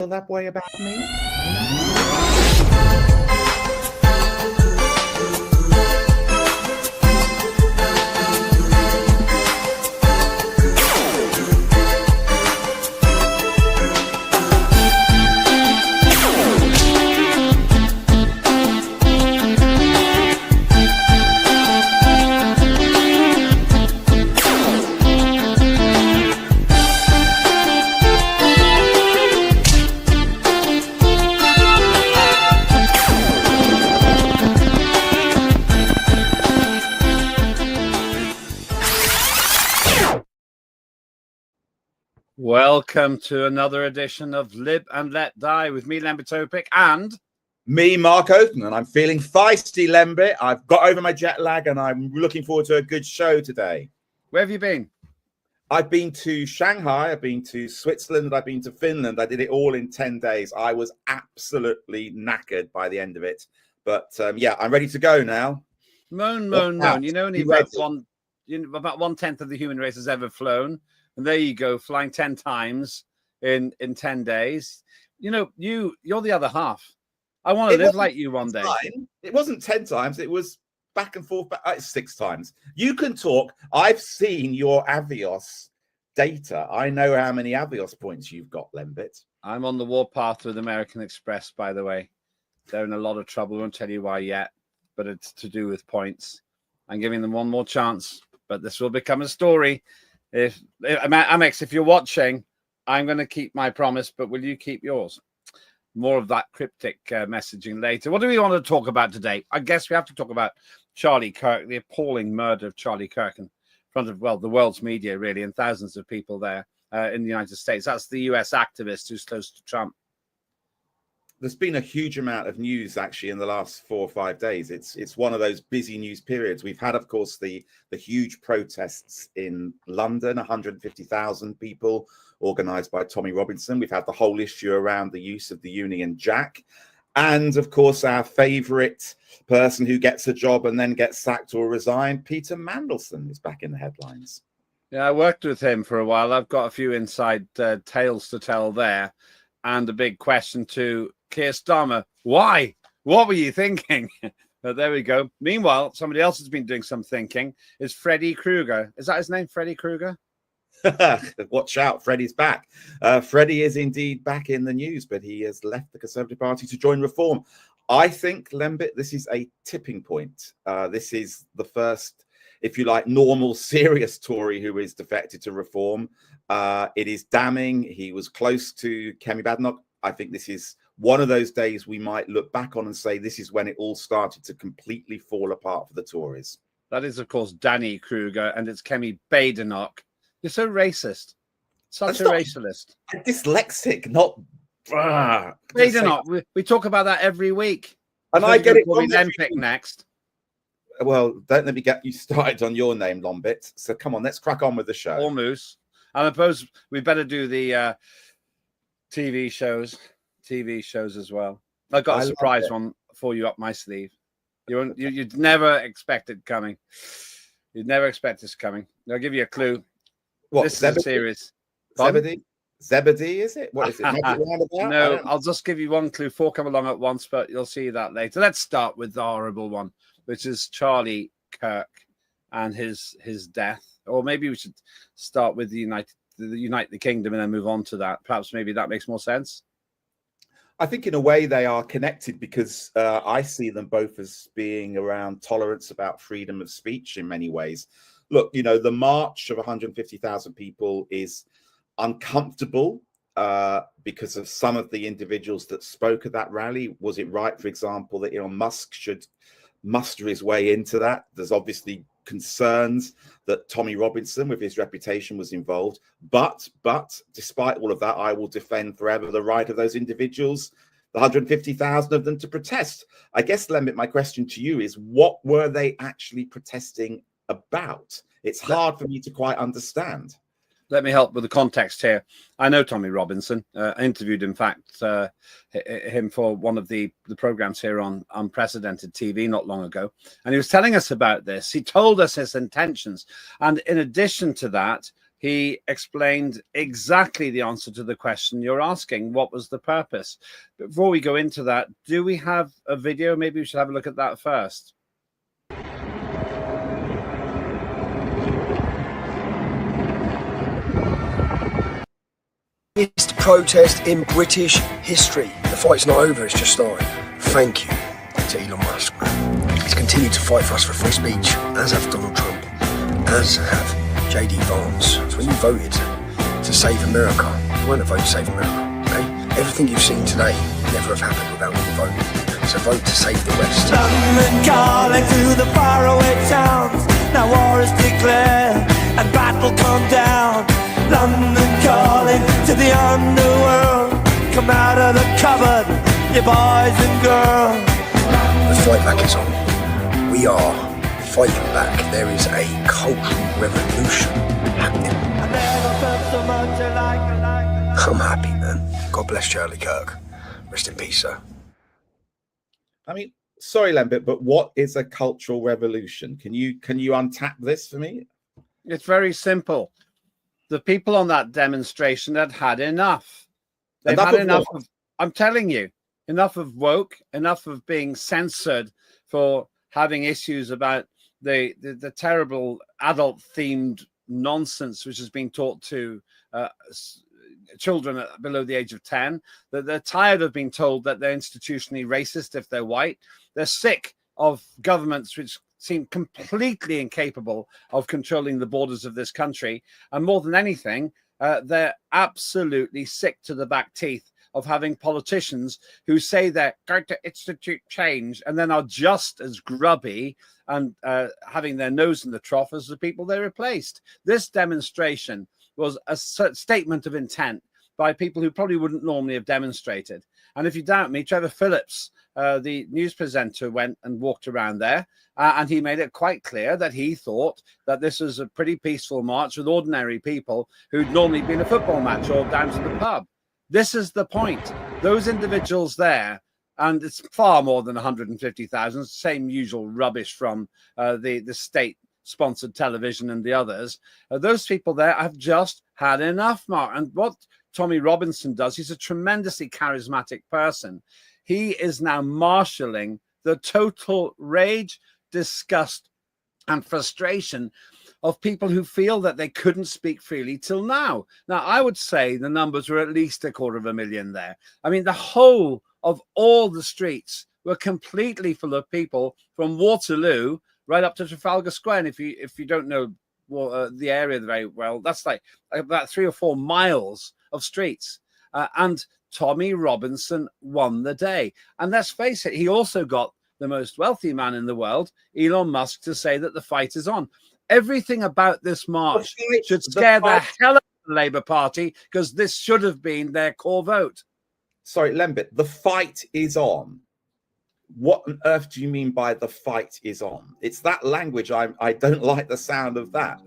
that way about me? Welcome to another edition of Lib and Let Die with me, Lembit, Opik, and me, Mark Oaten, and I'm feeling feisty, Lembit. I've got over my jet lag, and I'm looking forward to a good show today. Where have you been? I've been to Shanghai, I've been to Switzerland, I've been to Finland. I did it all in 10 days. I was absolutely knackered by the end of it. But yeah, I'm ready to go now. Moan. You know, only about 1/10 of the human race has ever flown. And there you go, flying 10 times in 10 days. You know, you're the other half. I want to live like you one day. It wasn't 10 times. It was back and forth, 6 times. You can talk. I've seen your Avios data. I know how many Avios points you've got, Lembit. I'm on the warpath with American Express, by the way. They're in a lot of trouble. I won't tell you why yet, but it's to do with points. I'm giving them one more chance, but this will become a story. If Amex, if you're watching, I'm going to keep my promise, but will you keep yours? More of that cryptic messaging later. What do we want to talk about today? I guess we have to talk about Charlie Kirk, the appalling murder of Charlie Kirk in front of, well, the world's media, really, and thousands of people there in the United States. That's the US activist who's close to Trump. There's been a huge amount of news actually in the last 4 or 5 days. It's one of those busy news periods. We've had, of course, the huge protests in London, 150,000 people organized by Tommy Robinson. We've had the whole issue around the use of the Union Jack. And of course, our favorite person who gets a job and then gets sacked or resigned, Peter Mandelson, is back in the headlines. Yeah, I worked with him for a while. I've got a few inside tales to tell there. And a big question to Keir Starmer. Why? What were you thinking? But there we go. Meanwhile, somebody else has been doing some thinking. Is Freddy Krueger. Is that his name, Freddy Krueger? Watch out, Freddy's back. Freddy is indeed back in the news, but he has left the Conservative Party to join Reform. I think, Lembit, this is a tipping point. This is the first, if you like, normal, serious Tory who is defected to Reform. It is damning. He was close to Kemi Badenoch. I think this is one of those days we might look back on and say this is when it all started to completely fall apart for the Tories. That is, of course, Danny Kruger, and it's Kemi Badenoch. You're so racist. Such a racialist. Dyslexic, not... Badenoch. We talk about that every week. And I get it wrong. Pick next. Well, don't let me get you started on your name, Lembit. So come on, let's crack on with the show. Or Moose. And I suppose we better do the TV shows as well. I've got a surprise one for you up my sleeve. You'd never expect it coming. You'd never expect this coming. I'll give you a clue. What, this is a series. Zebedee, is it? What is it? No, I'll just give you one clue. 4 come along at once, but you'll see that later. Let's start with the horrible one, which is Charlie Kirk and his death. Or maybe we should start with the Unite the Kingdom and then move on to that. Perhaps maybe that makes more sense. I think in a way they are connected because I see them both as being around tolerance about freedom of speech in many ways. Look, you know, the march of 150,000 people is uncomfortable because of some of the individuals that spoke at that rally. Was it right, for example, that Elon Musk should muster his way into that? There's obviously concerns that Tommy Robinson, with his reputation, was involved. But despite all of that, I will defend forever the right of those individuals, the 150,000 of them, to protest. I guess, Lembit, my question to you is, what were they actually protesting about? It's hard for me to quite understand. Let me help with the context here. I know Tommy Robinson. I interviewed, in fact, him for one of the programs here on Unprecedented TV not long ago. And he was telling us about this. He told us his intentions. And in addition to that, he explained exactly the answer to the question you're asking. What was the purpose? Before we go into that, do we have a video? Maybe we should have a look at that first. Biggest protest in British history. The fight's not over, it's just starting. Thank you to Elon Musk, man. He's continued to fight for us for free speech, as have Donald Trump, as have JD Vance. So when you voted to save America, you weren't a vote to save America, okay? Everything you've seen today would never have happened without you voting. So vote to save the West. London calling to the faraway towns. Now war is declared and battle come down. London calling to the underworld. Come out of the cupboard, you boys and girls. The fight back is on. We are fighting back. There is a cultural revolution happening. I never felt so much alike. I'm happy, man. God bless Charlie Kirk. Rest in peace, sir. I mean, sorry, Lembit, but what is a cultural revolution? Can you untap this for me? It's very simple. The people on that demonstration had had enough. They've had enough of, I'm telling you, enough of woke, enough of being censored for having issues about the terrible adult-themed nonsense which has been taught to children below the age of 10. That they're tired of being told that they're institutionally racist if they're white. They're sick of governments which seem completely incapable of controlling the borders of this country. And more than anything, they're absolutely sick to the back teeth of having politicians who say they're going to institute change and then are just as grubby and having their nose in the trough as the people they replaced. This demonstration was a statement of intent by people who probably wouldn't normally have demonstrated. And if you doubt me, Trevor Phillips, the news presenter, went and walked around there, and he made it quite clear that he thought that this was a pretty peaceful march with ordinary people who'd normally been a football match or down to the pub. This is the point. Those individuals there, and it's far more than 150,000, same usual rubbish from the state-sponsored television and the others. Those people there have just had enough, Mark. And what Tommy Robinson does, he's a tremendously charismatic person. He is now marshalling the total rage, disgust, and frustration of people who feel that they couldn't speak freely till now. Now, I would say the numbers were at least 250,000 there. I mean, the whole of all the streets were completely full of people from Waterloo right up to Trafalgar Square. And if you don't know the area very well, that's like about 3 or 4 miles of streets. And Tommy Robinson won the day. And let's face it, he also got the most wealthy man in the world, Elon Musk, to say that the fight is on. Everything about this march should scare the hell out of the Labour Party, because this should have been their core vote. Sorry, Lembit, the fight is on. What on earth do you mean by the fight is on? It's that language. I don't like the sound of that.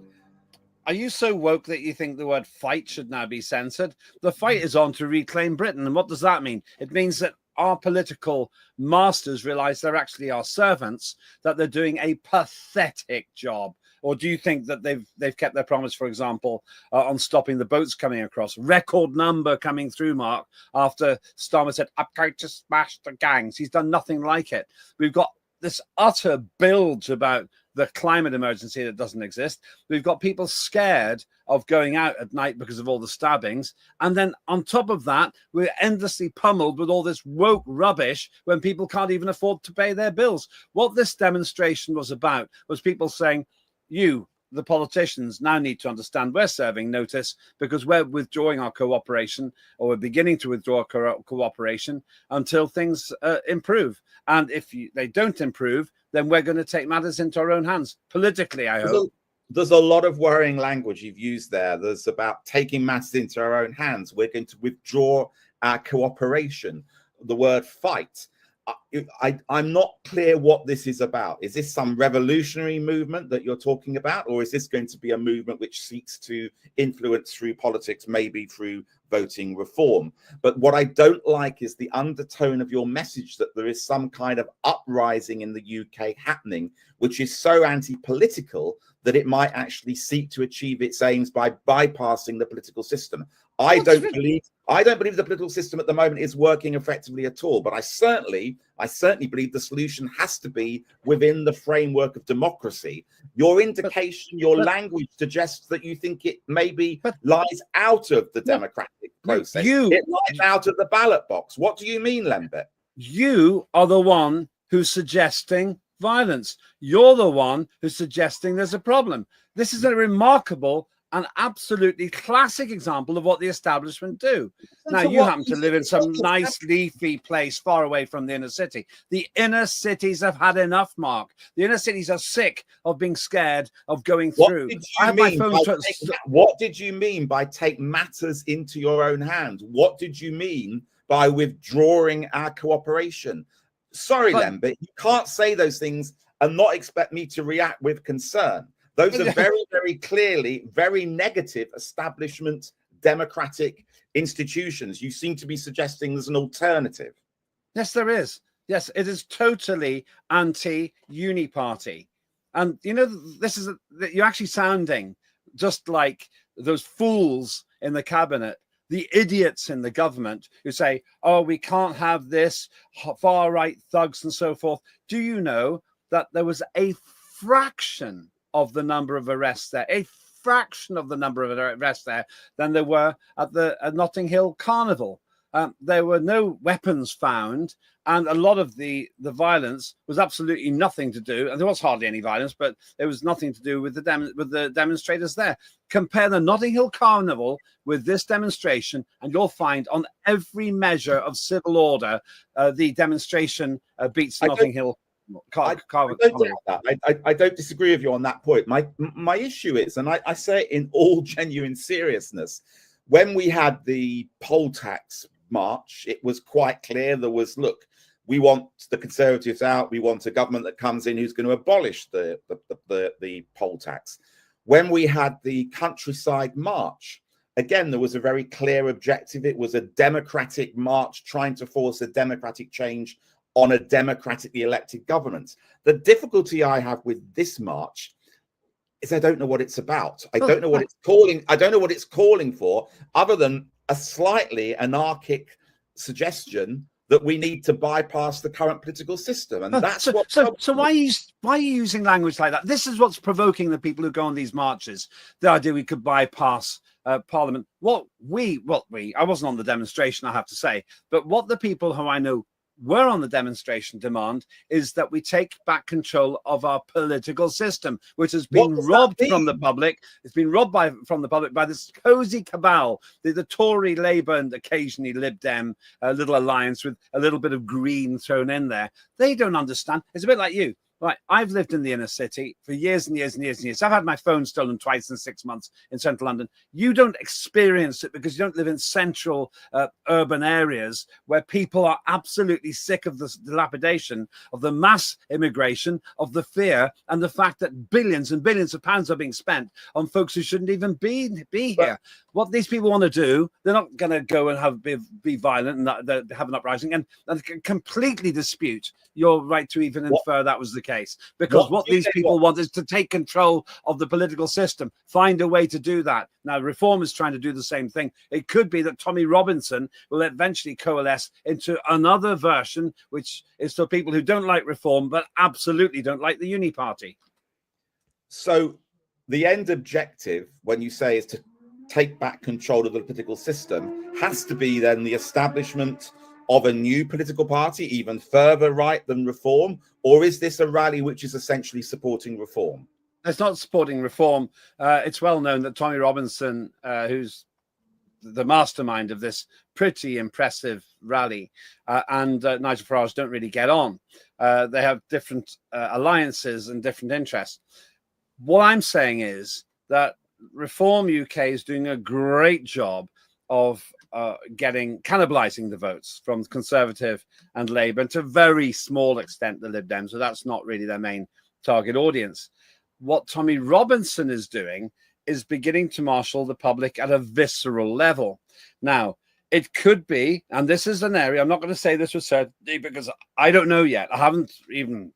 Are you so woke that you think the word fight should now be censored? The fight is on to reclaim Britain. And what does that mean? It means that our political masters realize they're actually our servants, that they're doing a pathetic job. Or do you think that they've kept their promise, for example, on stopping the boats coming across? Record number coming through, Mark, after Starmer said, I'm going to smash the gangs. He's done nothing like it. We've got this utter bilge about the climate emergency that doesn't exist. We've got people scared of going out at night because of all the stabbings. And then on top of that, we're endlessly pummeled with all this woke rubbish when people can't even afford to pay their bills. What this demonstration was about was people saying, you, the politicians, now need to understand we're serving notice because we're withdrawing our cooperation, or we're beginning to withdraw our cooperation until things improve. And if they don't improve, then we're going to take matters into our own hands politically, I hope. There's a lot of worrying language you've used there. There's about taking matters into our own hands. We're going to withdraw our cooperation. The word fight. I'm not clear what this is about. Is this some revolutionary movement that you're talking about, or is this going to be a movement which seeks to influence through politics, maybe through voting reform? But what I don't like is the undertone of your message that there is some kind of uprising in the UK happening, which is so anti-political that it might actually seek to achieve its aims by bypassing the political system. I don't believe the political system at the moment is working effectively at all, but I certainly believe the solution has to be within the framework of democracy. Your indication, your language suggests that you think it maybe lies out of the democratic process. It lies out of the ballot box. What do you mean, Lembit? You are the one who's suggesting violence. You're the one who's suggesting there's a problem. This is a remarkable and absolutely classic example of what the establishment do. Now, you happen to live in some nice leafy place far away from the inner city. The inner cities have had enough, Mark. The inner cities are sick of being scared of going through. What did you mean by take matters into your own hands? What did you mean by withdrawing our cooperation? Sorry, Lembit, you can't say those things and not expect me to react with concern. Those are very, very clearly very negative establishment democratic institutions. You seem to be suggesting there's an alternative. Yes, there is. Yes, it is totally anti-uni-party. And, you know, you're actually sounding just like those fools in the cabinet, the idiots in the government who say, oh, we can't have this, far-right thugs and so forth. Do you know that there was a fraction of the number of arrests there, a fraction of the number of arrests there than there were at Notting Hill Carnival? There were no weapons found, and a lot of the violence was absolutely nothing to do, and there was hardly any violence, but there was nothing to do with the demonstrators there. Compare the Notting Hill Carnival with this demonstration, and you'll find on every measure of civil order, the demonstration beats Notting Hill. I don't disagree with you on that point. My issue is, and I say it in all genuine seriousness, when we had the poll tax march, it was quite clear there was, look, we want the Conservatives out. We want a government that comes in who's going to abolish the poll tax. When we had the countryside march, again, there was a very clear objective. It was a democratic march trying to force a democratic change on a democratically elected government. The difficulty I have with this march is I don't know what it's about. I don't know what it's calling. I don't know what it's calling for, other than a slightly anarchic suggestion that we need to bypass the current political system. And that's so why are you using language like that? This is what's provoking the people who go on these marches. The idea we could bypass Parliament. I wasn't on the demonstration, I have to say, but what the people who I know were on the demonstration demand is that we take back control of our political system, which has been robbed from the public. It's been robbed from the public by this cozy cabal, the Tory, Labour, and occasionally Lib Dem, a little alliance with a little bit of green thrown in there. They don't understand. It's a bit like you. Right, I've lived in the inner city for years and years and years and years. I've had my phone stolen twice in 6 months in central London. You don't experience it because you don't live in central urban areas where people are absolutely sick of the dilapidation, of the mass immigration, of the fear, and the fact that billions and billions of pounds are being spent on folks who shouldn't even be here. What these people want to do, they're not going to go and be violent and have an uprising and completely dispute your right to even infer that was the case. Because what these people want is to take control of the political system, find a way to do that. Now, Reform is trying to do the same thing. It could be that Tommy Robinson will eventually coalesce into another version, which is for people who don't like Reform, but absolutely don't like the Uni Party. So the end objective, when you say, is to take back control of the political system, has to be then the establishment of a new political party, even further right than Reform? Or is this a rally which is essentially supporting Reform? It's not supporting Reform. It's well known that Tommy Robinson, who's the mastermind of this pretty impressive rally, and Nigel Farage don't really get on. They have different alliances and different interests. What I'm saying is that Reform UK is doing a great job of cannibalizing the votes from Conservative and Labour, and to a very small extent the Lib Dems, so that's not really their main target audience. What Tommy Robinson is doing is beginning to marshal the public at a visceral level. Now, it could be, and this is an area, I'm not going to say this with certainty because I don't know yet. I haven't even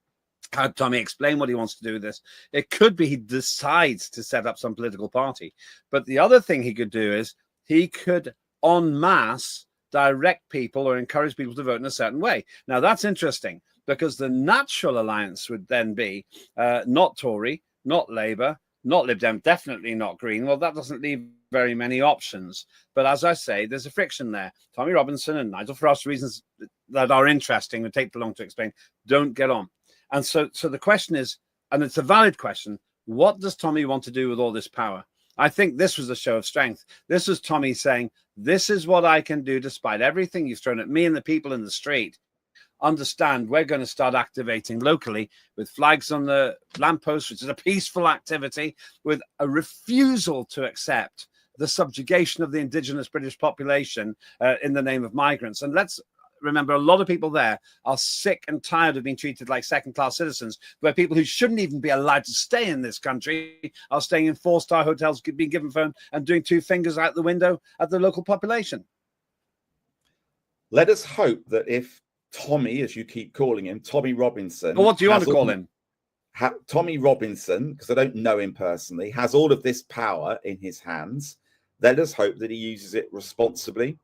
had Tommy explain what he wants to do with this. It could be he decides to set up some political party. But the other thing he could do is he could en masse direct people or encourage people to vote in a certain way. Now, that's interesting because the natural alliance would then be not Tory, not Labour, not Lib Dem, definitely not Green. Well, that doesn't leave very many options. But as I say, there's a friction there. Tommy Robinson and Nigel Farage, for reasons that are interesting and take too long to explain, don't get on. And so the question is, and it's a valid question, what does Tommy want to do with all this power? I think this was a show of strength. This was Tommy saying, this is what I can do despite everything you've thrown at me and the people in the street. Understand, we're going to start activating locally with flags on the lampposts, which is a peaceful activity, with a refusal to accept the subjugation of the indigenous British population in the name of migrants. And let's remember, a lot of people there are sick and tired of being treated like second-class citizens, where people who shouldn't even be allowed to stay in this country are staying in four-star hotels, being given phone and doing two fingers out the window at the local population. Let us hope that if Tommy, as you keep calling him, Tommy Robinson. Well, what do you want to call him? Tommy Robinson, because I don't know him personally, has all of this power in his hands. Let us hope that he uses it responsibly.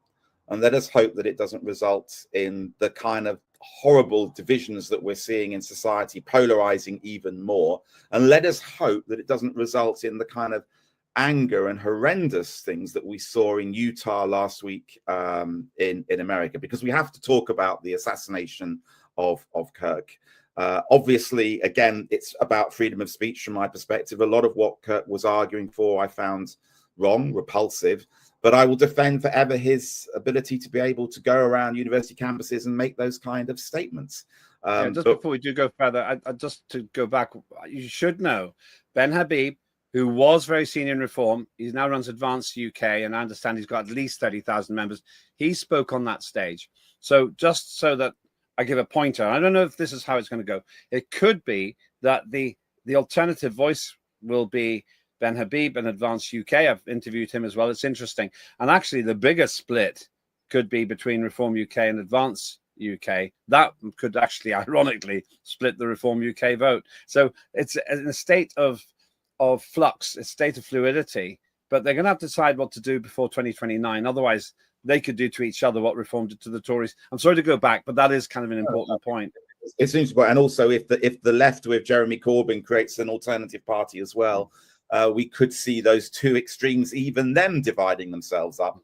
And let us hope that it doesn't result in the kind of horrible divisions that we're seeing in society, polarizing even more. And let us hope that it doesn't result in the kind of anger and horrendous things that we saw in Utah last week in America, because we have to talk about the assassination of Kirk. Obviously, again, it's about freedom of speech from my perspective. A lot of what Kirk was arguing for I found wrong, repulsive, but I will defend forever his ability to be able to go around university campuses and make those kind of statements. Before we do go further, just to go back, you should know Ben Habib, who was very senior in Reform, he now runs Advanced UK, and I understand he's got at least 30,000 members. He spoke on that stage. So just so that I give a pointer, I don't know if this is how it's going to go. It could be that the alternative voice will be Ben Habib and Advanced UK. I've interviewed him as well. It's interesting. And actually, the biggest split could be between Reform UK and Advance UK. That could actually, ironically, split the Reform UK vote. So it's in a state of flux, a state of fluidity. But they're going to have to decide what to do before 2029. Otherwise, they could do to each other what Reform did to the Tories. I'm sorry to go back, but that is kind of an important point. It seems, and also if the left with Jeremy Corbyn creates an alternative party as well, we could see those two extremes, even them dividing themselves up.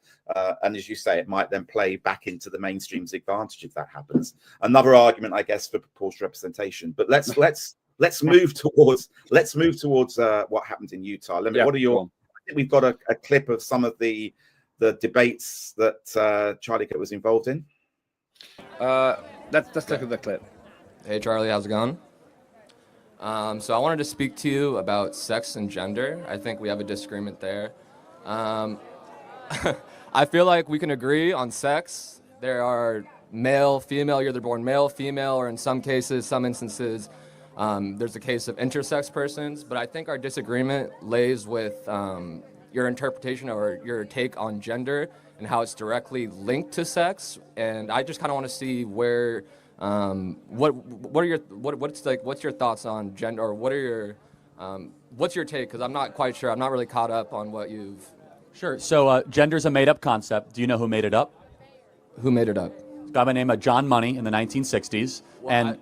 And as you say, it might then play back into the mainstream's advantage if that happens. Another argument, I guess, for proportional representation. But let's move towards what happened in Utah. Lembit, what are your? I think we've got a clip of some of the debates that Charlie Kirk was involved in. Let's look at the clip. Hey Charlie, how's it going? So I wanted to speak to you about sex and gender. I think we have a disagreement there. I feel like we can agree on sex. There are male, female, you're either born male, female, or in some cases, some instances, there's a case of intersex persons. But I think our disagreement lays with your interpretation or your take on gender and how it's directly linked to sex. And I just kind of want to see where what's your thoughts on gender, or what's your take? Because I'm not quite sure. I'm not really caught up on what you've. Sure. So gender's a made-up concept. Do you know who made it up? Who made it up? A guy by the name of John Money in the 1960s. Well, and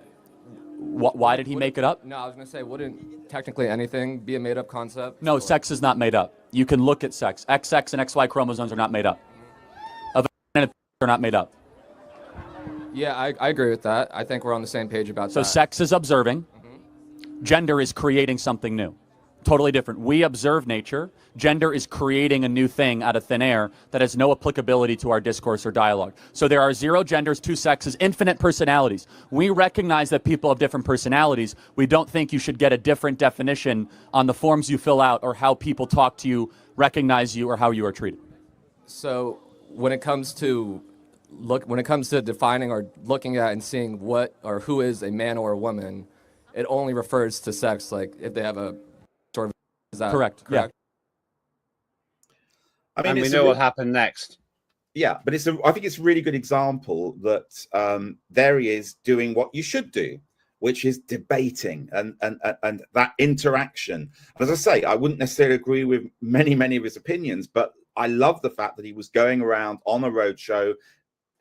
why did he make it up? No, I was going to say, wouldn't technically anything be a made-up concept? No, sex is not made up. You can look at sex. XX and XY chromosomes are not made up. Are not made up. Yeah, I agree with that. I think we're on the same page about that. So sex is observing. Gender is creating something new. Totally different. We observe nature. Gender is creating a new thing out of thin air that has no applicability to our discourse or dialogue. So there are 0 genders, 2 sexes, infinite personalities. We recognize that people have different personalities. We don't think you should get a different definition on the forms you fill out or how people talk to you, recognize you, or how you are treated. So when it comes to defining or looking at and seeing what or who is a man or a woman, it only refers to sex. Like if they have a sort of, is that Correct. correct? I mean, And we know what happened next. Yeah, but I think it's a really good example that there he is doing what you should do, which is debating and that interaction. And as I say, I wouldn't necessarily agree with many of his opinions, but I love the fact that he was going around on a roadshow,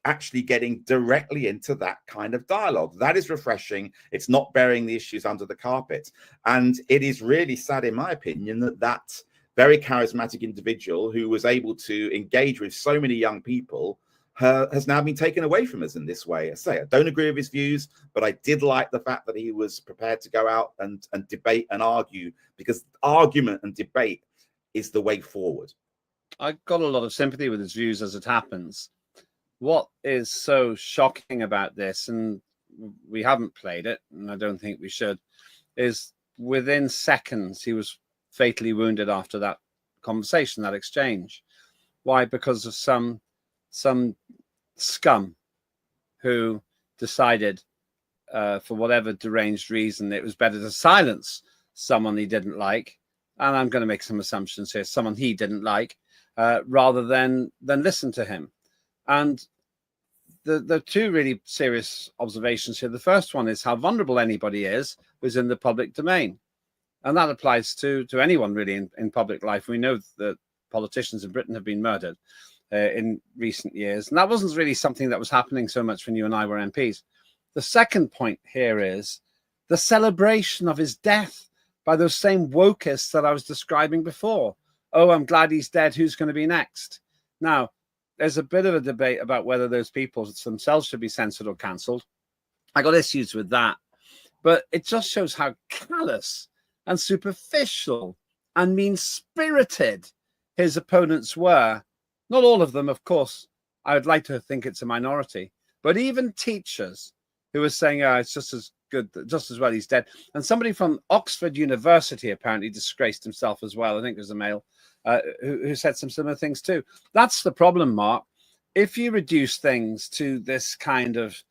actually getting directly into that kind of dialogue. That is refreshing. It's not burying the issues under the carpet. And it is really sad, in my opinion, that very charismatic individual who was able to engage with so many young people has now been taken away from us in this way. I say I don't agree with his views, but I did like the fact that he was prepared to go out and debate and argue, because argument and debate is the way forward. I got a lot of sympathy with his views as it happens. What is so shocking about this, and we haven't played it, and I don't think we should, is within seconds he was fatally wounded after that conversation, that exchange. Why? Because of some scum who decided, for whatever deranged reason, it was better to silence someone he didn't like, and I'm going to make some assumptions here, someone he didn't like, rather than listen to him. And the two really serious observations here. The first one is how vulnerable anybody is who's in the public domain. And that applies to anyone really in public life. We know that politicians in Britain have been murdered in recent years. And that wasn't really something that was happening so much when you and I were MPs. The second point here is the celebration of his death by those same wokeists that I was describing before. Oh, I'm glad he's dead. Who's going to be next? Now, there's a bit of a debate about whether those people themselves should be censored or cancelled. I got issues with that. But it just shows how callous and superficial and mean-spirited his opponents were. Not all of them, of course. I would like to think it's a minority. But even teachers who were saying, oh, it's just as good, just as well he's dead. And somebody from Oxford University apparently disgraced himself as well. I think there's a male who said some similar things too. That's the problem, Mark. If you reduce things to this kind of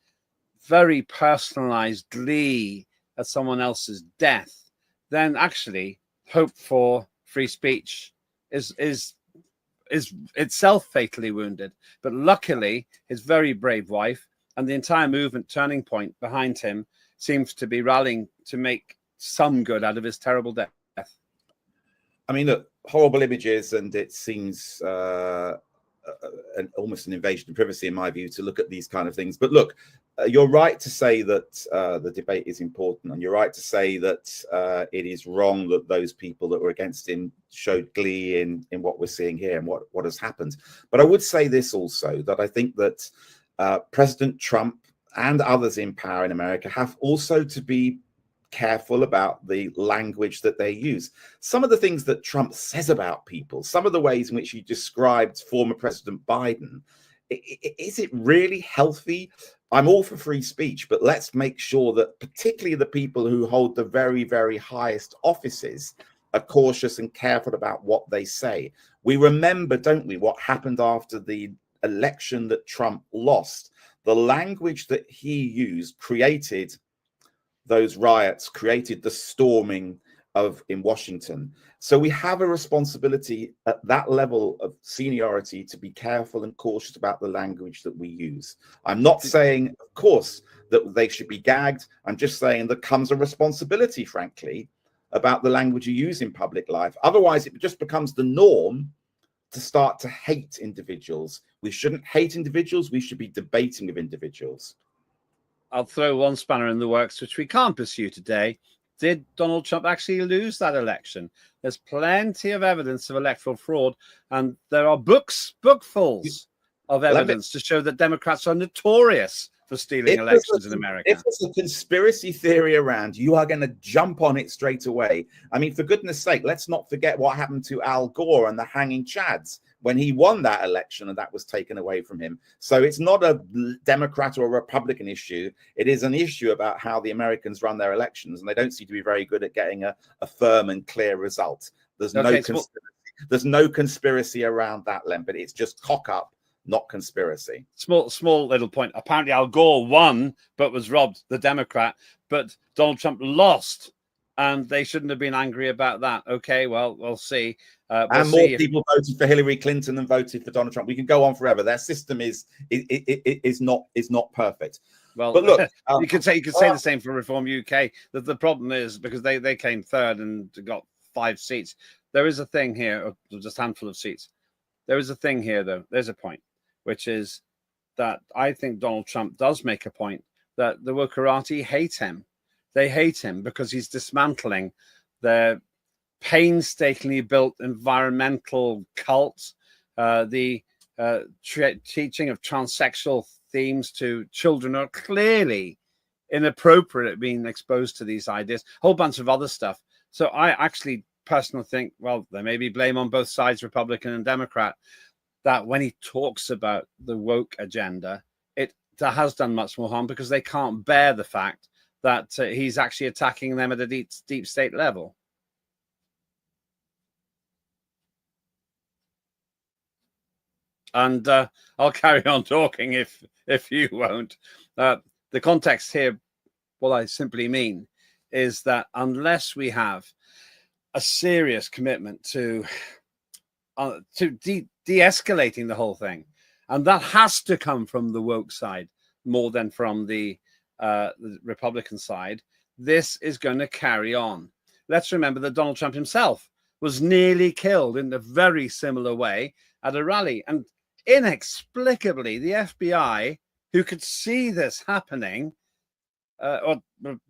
very personalized glee at someone else's death, then actually hope for free speech is itself fatally wounded. But luckily, his very brave wife and the entire movement Turning Point behind him seems to be rallying to make some good out of his terrible death. I mean, look, horrible images, and it seems almost an invasion of privacy, in my view, to look at these kind of things. But look, you're right to say that the debate is important, and you're right to say that it is wrong that those people that were against him showed glee in what we're seeing here and what has happened. But I would say this also, that I think that President Trump and others in power in America have also to be careful about the language that they use. Some of the things that Trump says about people, some of the ways in which he described former President Biden, is it really healthy? I'm all for free speech, but let's make sure that particularly the people who hold the very, very highest offices are cautious and careful about what they say. We remember, don't we, what happened after the election that Trump lost. The language that he used created those riots, created the storming in Washington. So we have a responsibility at that level of seniority to be careful and cautious about the language that we use. I'm not saying, of course, that they should be gagged. I'm just saying there comes a responsibility, frankly, about the language you use in public life. Otherwise, it just becomes the norm to start to hate individuals. We shouldn't hate individuals. We should be debating with individuals. I'll throw one spanner in the works, which we can't pursue today. Did Donald Trump actually lose that election? There's plenty of evidence of electoral fraud, and there are bookfuls of evidence to show that Democrats are notorious for stealing elections in America. If there's a conspiracy theory around, you are going to jump on it straight away. I mean, for goodness sake, let's not forget what happened to Al Gore and the hanging chads when he won that election and that was taken away from him. So it's not a Democrat or a Republican issue. It is an issue about how the Americans run their elections, and they don't seem to be very good at getting a firm and clear result. There's no conspiracy around that, Lembit. It's just cock up not conspiracy. Small little point. Apparently Al Gore won, but was robbed, the Democrat, but Donald Trump lost. And they shouldn't have been angry about that. Okay, well, we'll see. And more people voted for Hillary Clinton than voted for Donald Trump. We can go on forever. Their system is not perfect. Well, but look, you could say the same for Reform UK. That the problem is because they came third and got 5 seats. There is a thing here, or just a handful of seats. There is a thing here, though. There's a point, which is that I think Donald Trump does make a point that the Wokerati hate him. They hate him because he's dismantling their painstakingly built environmental cult, the teaching of transsexual themes to children are clearly inappropriate at being exposed to these ideas, a whole bunch of other stuff. So I actually personally think, well, there may be blame on both sides, Republican and Democrat, that when he talks about the woke agenda, it has done much more harm because they can't bear the fact that he's actually attacking them at a deep state level. And I'll carry on talking if you won't. The context here, what I simply mean is that unless we have a serious commitment to de-escalating the whole thing, and that has to come from the woke side more than from the Republican side, this is going to carry on. Let's remember that Donald Trump himself was nearly killed in a very similar way at a rally. And inexplicably, the FBI, who could see this happening, or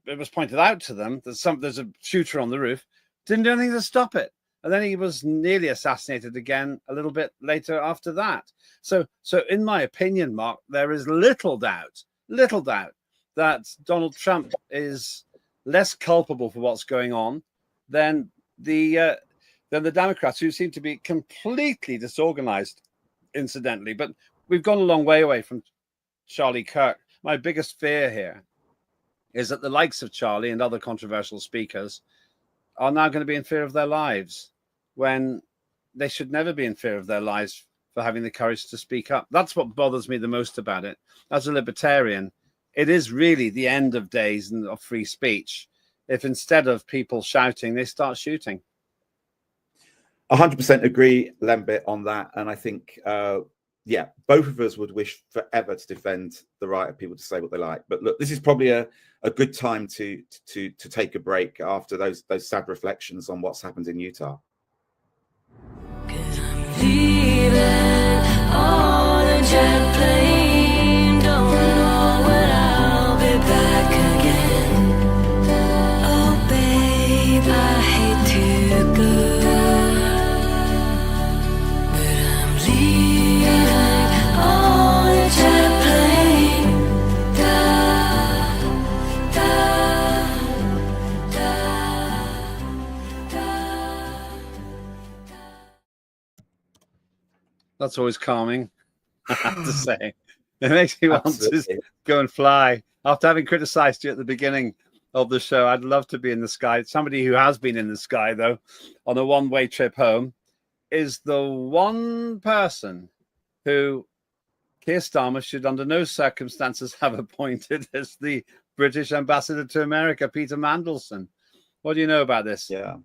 it was pointed out to them that there's a shooter on the roof, didn't do anything to stop it. And then he was nearly assassinated again a little bit later after that. So in my opinion, Mark, there is little doubt that Donald Trump is less culpable for what's going on than the Democrats, who seem to be completely disorganized, incidentally. But we've gone a long way away from Charlie Kirk. My biggest fear here is that the likes of Charlie and other controversial speakers are now going to be in fear of their lives when they should never be in fear of their lives for having the courage to speak up. That's what bothers me the most about it. As a libertarian, it is really the end of days of free speech if instead of people shouting, they start shooting. 100% agree, Lembit, on that. And I think, yeah, both of us would wish forever to defend the right of people to say what they like. But look, this is probably a good time to take a break after those sad reflections on what's happened in Utah. 'Cause I'm leaving on a jet plane, don't know when I'll be back again. Oh babe, I hate to go, but I'm leaving on a jet plane. Da, da, da, da. That's always calming, I have to say. It makes me want Absolutely. to go and fly. After having criticized you at the beginning of the show, I'd love to be in the sky. Somebody who has been in the sky, though, on a one-way trip home, is the one person who Keir Starmer should under no circumstances have appointed as the British ambassador to America, Peter Mandelson. What do you know about this? Yeah.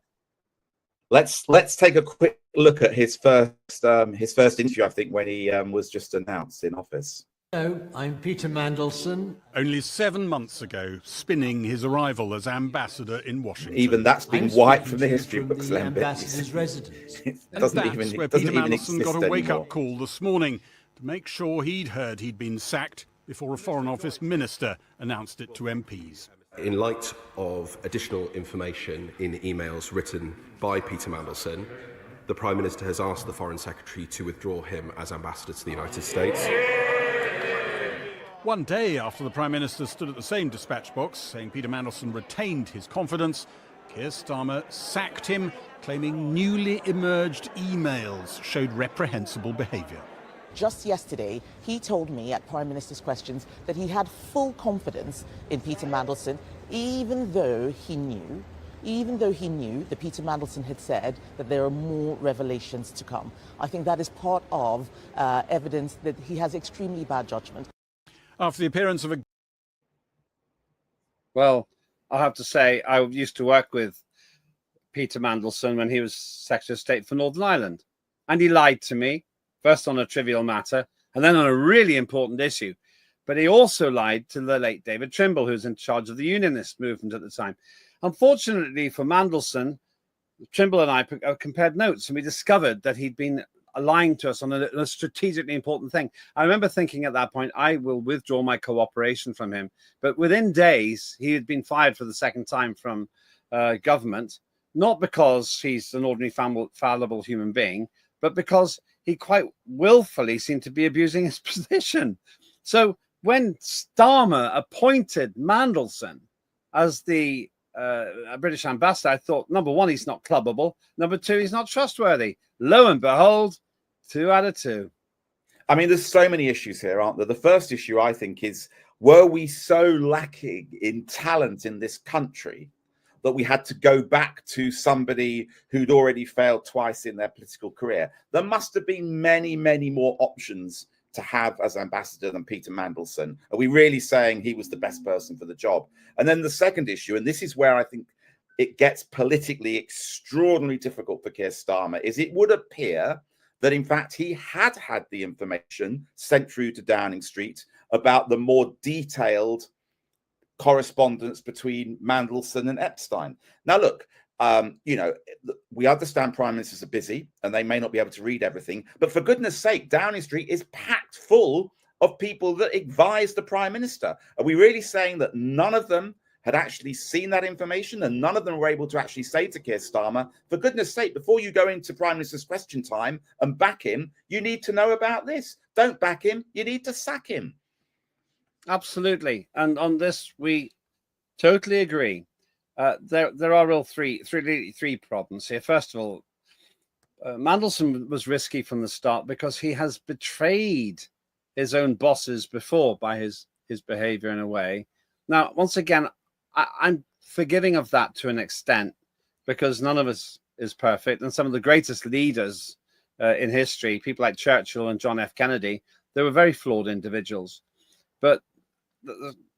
Let's take a quick look at his first interview, I think, when he was just announced in office. Hello, I'm Peter Mandelson. Only 7 months ago, spinning his arrival as ambassador in Washington. Even that's been I'm wiped speaking from the to you history from books, the Lembit. ambassador's residence. It And doesn't that's even where doesn't Peter even Mandelson exist got a wake-up anymore. call this morning to make sure he'd heard he'd been sacked before a Foreign Office minister announced it to MPs. In light of additional information in emails written by Peter Mandelson, the Prime Minister has asked the Foreign Secretary to withdraw him as ambassador to the United States. One day after the Prime Minister stood at the same dispatch box saying Peter Mandelson retained his confidence, Keir Starmer sacked him, claiming newly emerged emails showed reprehensible behaviour. Just yesterday, he told me at Prime Minister's Questions that he had full confidence in Peter Mandelson, even though he knew even though he knew that Peter Mandelson had said that there are more revelations to come. I think that is part of evidence that he has extremely bad judgment. After the appearance of a... Well, I have to say, I used to work with Peter Mandelson when he was Secretary of State for Northern Ireland. And he lied to me, first on a trivial matter, and then on a really important issue. But he also lied to the late David Trimble, who was in charge of the unionist movement at the time. Unfortunately for Mandelson, Trimble and I compared notes, and we discovered that he'd been lying to us on a strategically important thing. I remember thinking at that point, I will withdraw my cooperation from him. But within days, he had been fired for the second time from government, not because he's an ordinary fallible human being, but because he quite willfully seemed to be abusing his position. So when Starmer appointed Mandelson as the British ambassador, I thought, number one, he's not clubbable. Number two, he's not trustworthy. Lo and behold, 2 out of 2. I mean, there's so many issues here, aren't there? The first issue, I think, is were we so lacking in talent in this country that we had to go back to somebody who'd already failed twice in their political career? There must have been many, many more options to have as ambassador than Peter Mandelson. Are we really saying he was the best person for the job? And then the second issue, and this is where I think it gets politically extraordinarily difficult for Keir Starmer, is it would appear that in fact he had the information sent through to Downing Street about the more detailed correspondence between Mandelson and Epstein. Now, look, you know, we understand prime ministers are busy and they may not be able to read everything, but for goodness sake, Downing Street is packed full of people that advise the prime minister. Are we really saying that none of them had actually seen that information and none of them were able to actually say to Keir Starmer, for goodness sake, before you go into Prime Minister's Question Time and back him, you need to know about this. Don't back him, you need to sack him. Absolutely. And on this, we totally agree. There are real three problems here. First of all, Mandelson was risky from the start because he has betrayed his own bosses before by his behavior in a way. Now, once again, I'm forgiving of that to an extent because none of us is perfect. And some of the greatest leaders in history, people like Churchill and John F. Kennedy, they were very flawed individuals. But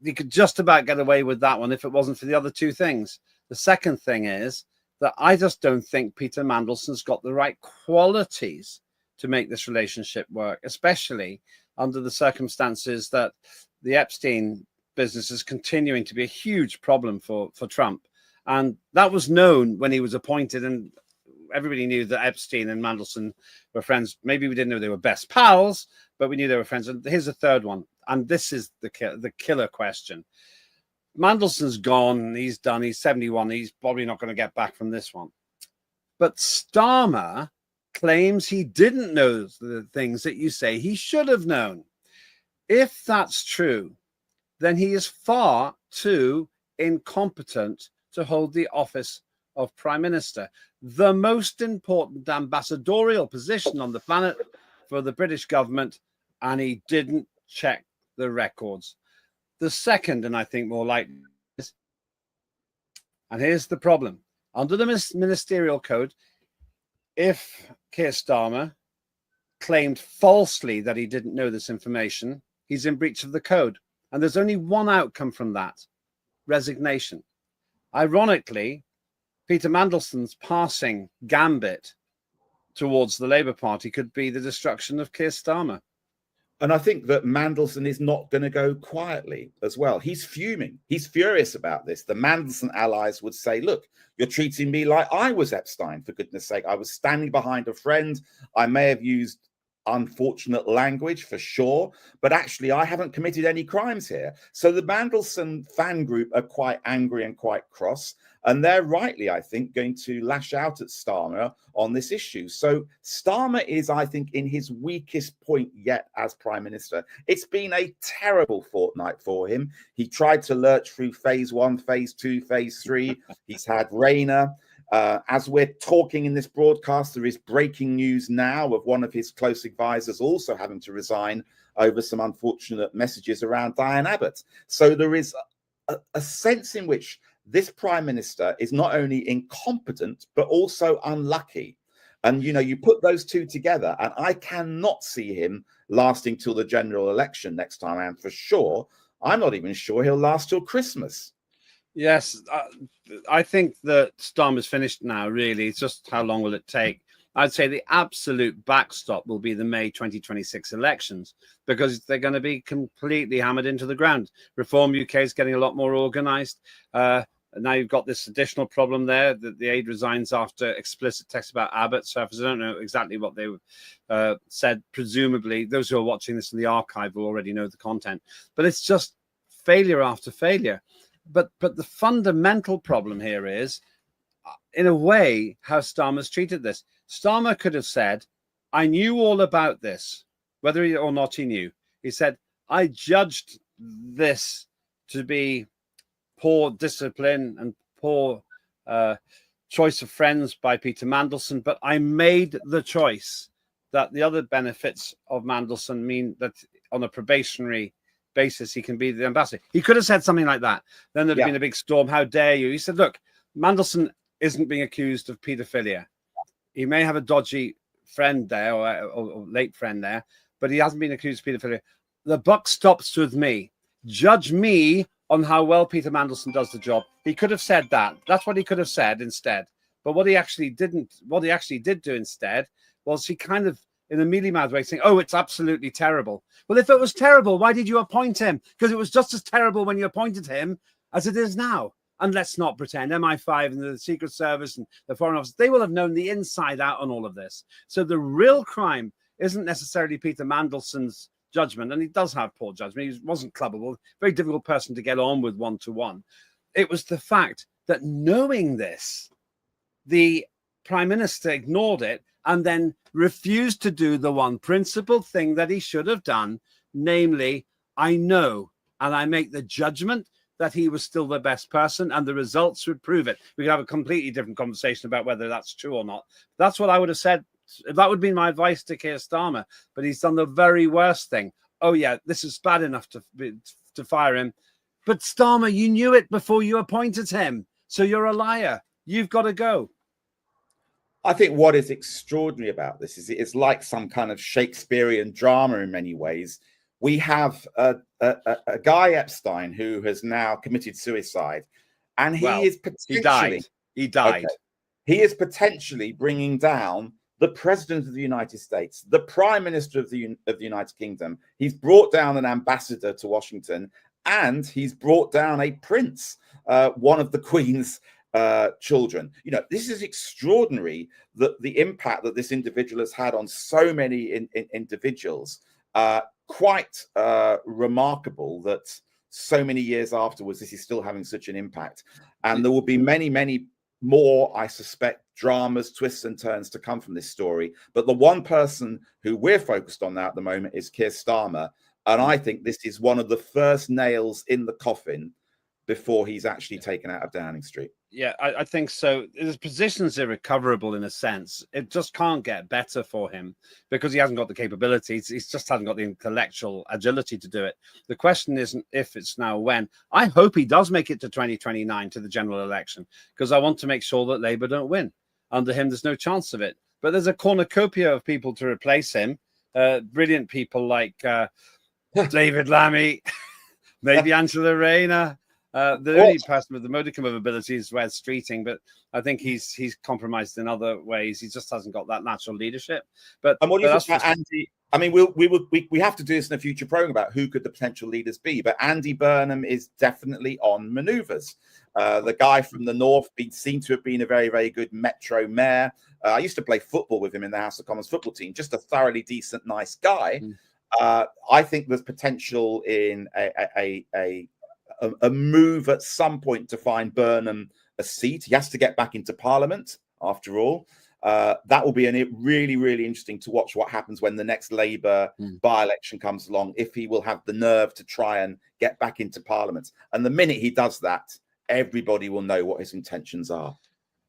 you could just about get away with that one if it wasn't for the other two things. The second thing is that I just don't think Peter Mandelson's got the right qualities to make this relationship work, especially under the circumstances that the Epstein business is continuing to be a huge problem for Trump. And that was known when he was appointed, and everybody knew that Epstein and Mandelson were friends. Maybe we didn't know they were best pals, but we knew they were friends. And here's a third one. And this is the killer question. Mandelson's gone. He's done. He's 71. He's probably not going to get back from this one. But Starmer claims he didn't know the things that you say he should have known. If that's true, then he is far too incompetent to hold the office of Prime Minister, the most important ambassadorial position on the planet for the British government, and he didn't check the records. The second, and I think more likely, and here's the problem. Under the ministerial code, if Keir Starmer claimed falsely that he didn't know this information, he's in breach of the code. And there's only one outcome from that: resignation. Ironically, Peter Mandelson's passing gambit towards the Labour Party could be the destruction of Keir Starmer. And I think that Mandelson is not going to go quietly as well. He's fuming. He's furious about this. The Mandelson allies would say, look, you're treating me like I was Epstein, for goodness sake. I was standing behind a friend. I may have used unfortunate language for sure, but actually I haven't committed any crimes here. So the Mandelson fan group are quite angry and quite cross, and they're rightly, I think, going to lash out at Starmer on this issue. So Starmer is, I think, in his weakest point yet as Prime Minister. It's been a terrible fortnight for him. He tried to lurch through phase 1, phase 2, phase 3. He's had Rayner. As we're talking in this broadcast, there is breaking news now of one of his close advisors also having to resign over some unfortunate messages around Diane Abbott. So there is a sense in which this prime minister is not only incompetent, but also unlucky. And, you know, you put those two together, and I cannot see him lasting till the general election next time. And for sure, I'm not even sure he'll last till Christmas. Yes, I think that Starmer's finished now, really. It's just how long will it take? I'd say the absolute backstop will be the May 2026 elections, because they're going to be completely hammered into the ground. Reform UK is getting a lot more organised. Now you've got this additional problem there that the aide resigns after explicit text about Abbott surface. I don't know exactly what they said. Presumably, those who are watching this in the archive will already know the content. But it's just failure after failure. But the fundamental problem here is, in a way, how Starmer's treated this. Starmer could have said, I knew all about this, whether or not he knew. He said, I judged this to be poor discipline and poor choice of friends by Peter Mandelson, but I made the choice that the other benefits of Mandelson mean that on a probationary basis he can be the ambassador. He could have said something like that. Then there'd have been a big storm. How dare you? He said, look, Mandelson isn't being accused of paedophilia. He may have a dodgy friend there or late friend there, but he hasn't been accused of paedophilia. The buck stops with me. Judge me on how well Peter Mandelson does the job. He could have said that. That's what he could have said instead. But what he actually didn't, what he actually did do instead was he kind of, in a mealy-mouthed way, saying, oh, it's absolutely terrible. Well, if it was terrible, why did you appoint him? Because it was just as terrible when you appointed him as it is now. And let's not pretend MI5 and the Secret Service and the Foreign Office, they will have known the inside out on all of this. So the real crime isn't necessarily Peter Mandelson's judgment, and he does have poor judgment. He wasn't clubbable, very difficult person to get on with one-to-one. It was the fact that knowing this, the Prime Minister ignored it and then refused to do the one principled thing that he should have done, namely, I know and I make the judgment that he was still the best person and the results would prove it. We could have a completely different conversation about whether that's true or not. That's what I would have said. That would be my advice to Keir Starmer, but he's done the very worst thing. Oh yeah, this is bad enough to fire him. But Starmer, you knew it before you appointed him. So you're a liar. You've got to go. I think what is extraordinary about this is it's like some kind of Shakespearean drama in many ways. We have a guy, Epstein, who has now committed suicide, and he is potentially... He died. Okay, he is potentially bringing down the President of the United States, the Prime Minister of the United Kingdom. He's brought down an ambassador to Washington, and he's brought down a prince, one of the Queen's children. You know, this is extraordinary, that the impact that this individual has had on so many individuals. Quite remarkable that so many years afterwards, this is still having such an impact. And there will be many, many more, I suspect, dramas, twists and turns to come from this story. But the one person who we're focused on now at the moment is Keir Starmer. And I think this is one of the first nails in the coffin before he's actually taken out of Downing Street. Yeah, I think so. His position's irrecoverable in a sense. It just can't get better for him because he hasn't got the capabilities. He just hasn't got the intellectual agility to do it. The question isn't if, it's now when. I hope he does make it to 2029 to the general election, because I want to make sure that Labour don't win. Under him, there's no chance of it. But there's a cornucopia of people to replace him. Brilliant people like David Lammy, maybe Angela Rayner. The only person with the modicum of ability is Wes Streeting, but I think he's compromised in other ways. He just hasn't got that natural leadership. But and what do you think about Andy? I mean, we have to do this in a future program about who could the potential leaders be. But Andy Burnham is definitely on manoeuvres. The guy from the north seemed to have been a very, very good Metro mayor. I used to play football with him in the House of Commons football team. Just a thoroughly decent, nice guy. I think there's potential in a move at some point to find Burnham a seat. He has to get back into Parliament, after all. That will be really, really interesting to watch what happens when the next Labour by-election comes along, if he will have the nerve to try and get back into Parliament. And the minute he does that, everybody will know what his intentions are.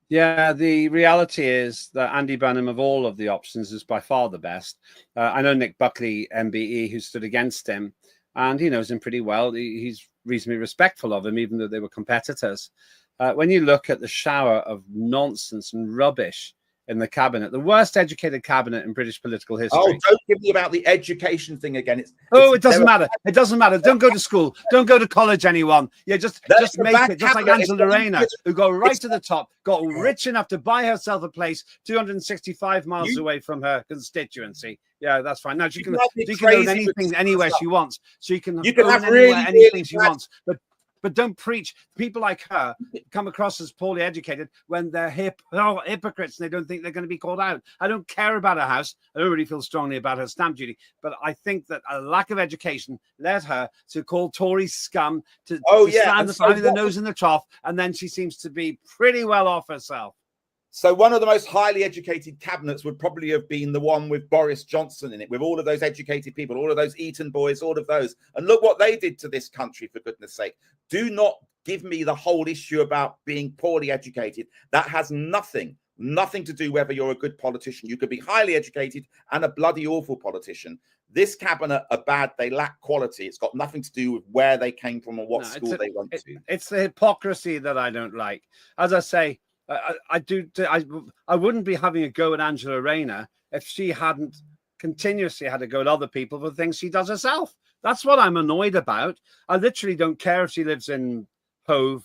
Yeah, the reality is that Andy Burnham, of all of the options, is by far the best. I know Nick Buckley, MBE, who stood against him, and he knows him pretty well. He's reasonably respectful of him, even though they were competitors. when you look at the shower of nonsense and rubbish in the cabinet, the worst educated cabinet in British political history. Oh, don't give me about the education thing again. It doesn't matter. It doesn't matter. Don't go to school. Don't go to college, anyone. Yeah, just make it. Just like Angela Rayner, who got right to the top, got rich enough to buy herself a place 265 miles away from her constituency. Yeah, that's fine. Now she can own anything anywhere she wants. She can own anything she wants. But don't preach. People like her come across as poorly educated when they're hypocrites and they don't think they're going to be called out. I don't care about her house. I don't really feel strongly about her stamp duty. But I think that a lack of education led her to call Tories scum, to stand the nose in the trough, and then she seems to be pretty well off herself. So one of the most highly educated cabinets would probably have been the one with Boris Johnson in it, with all of those educated people, all of those Eton boys, all of those. And look what they did to this country, for goodness sake. Do not give me the whole issue about being poorly educated. That has nothing to do whether you're a good politician. You could be highly educated and a bloody awful politician. This cabinet are bad. They lack quality. It's got nothing to do with where they came from or what school they went to. It's the hypocrisy that I don't like. As I say, I wouldn't be having a go at Angela Rayner if she hadn't continuously had a go at other people for things she does herself. That's what I'm annoyed about. I literally don't care if she lives in Hove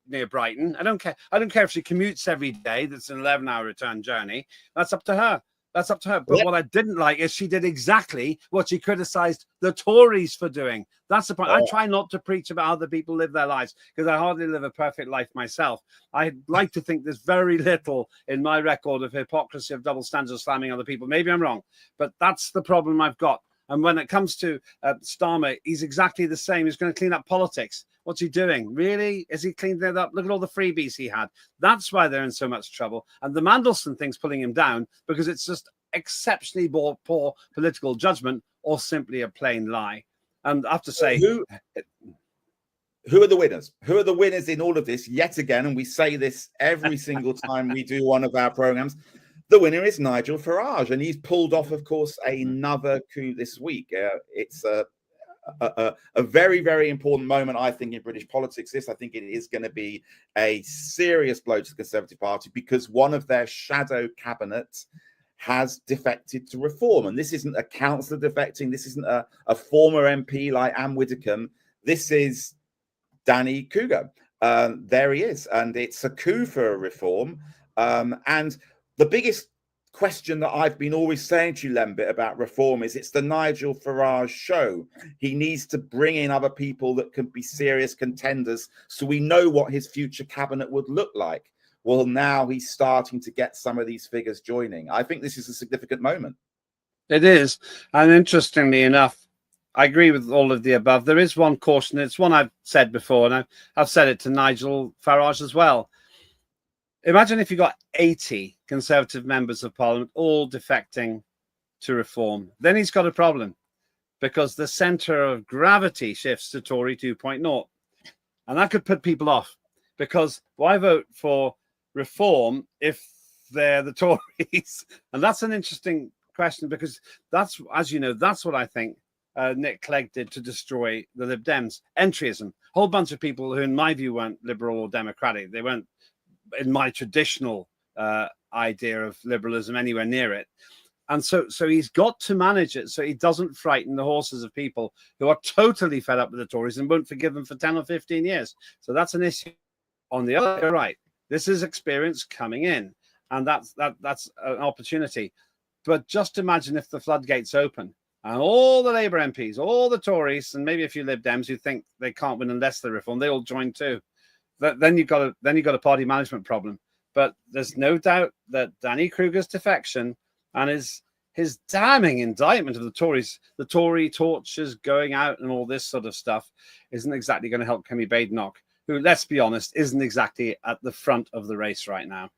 near Brighton. I don't care if she commutes every day. That's an 11-hour return journey. That's up to her. But what I didn't like is she did exactly what she criticized the Tories for doing. That's the point. I try not to preach about how other people live their lives because I hardly live a perfect life myself. I like to think there's very little in my record of hypocrisy, of double standards, of slamming other people. Maybe I'm wrong, but that's the problem I've got. And when it comes to Starmer, he's exactly the same. He's going to clean up politics. What's he doing? Really? Is he cleaned it up? Look at all the freebies he had. That's why they're in so much trouble. And the Mandelson thing's pulling him down because it's just exceptionally poor political judgment or simply a plain lie. And I have to say... Who are the winners? Who are the winners in all of this? Yet again, and we say this every single time we do one of our programs, the winner is Nigel Farage, and he's pulled off, of course, another coup this week. It's a very, very important moment, I think, in British politics. I think it is going to be a serious blow to the Conservative Party because one of their shadow cabinets has defected to reform. And this isn't a councillor defecting. This isn't a former MP like Anne Widdecombe. This is Danny Cougar. There he is. And it's a coup for a reform. And the biggest question that I've been always saying to you, Lembit, about reform is it's the Nigel Farage show. He needs to bring in other people that can be serious contenders so we know what his future cabinet would look like. Well, now he's starting to get some of these figures joining. I think this is a significant moment. It is. And interestingly enough, I agree with all of the above. There is one caution. It's one I've said before, and I've said it to Nigel Farage as well. Imagine if you got 80 Conservative members of Parliament all defecting to reform. Then he's got a problem because the centre of gravity shifts to Tory 2.0. And that could put people off because why vote for reform if they're the Tories? And that's an interesting question because that's, as you know, that's what I think Nick Clegg did to destroy the Lib Dems. Entryism. A whole bunch of people who, in my view, weren't liberal or democratic. They weren't in my traditional idea of liberalism anywhere near it. And so he's got to manage it so he doesn't frighten the horses of people who are totally fed up with the Tories and won't forgive them for 10 or 15 years. So that's an issue. On the other, right, this is experience coming in, and that's an opportunity. But just imagine if the floodgates open and all the Labour MPs, all the Tories, and maybe a few Lib Dems who think they can't win unless they reform, they all join too. Then you've got a party management problem. But there's no doubt that Danny Kruger's defection and his damning indictment of the Tories, the Tory torches going out and all this sort of stuff, isn't exactly going to help Kemi Badenoch, who, let's be honest, isn't exactly at the front of the race right now.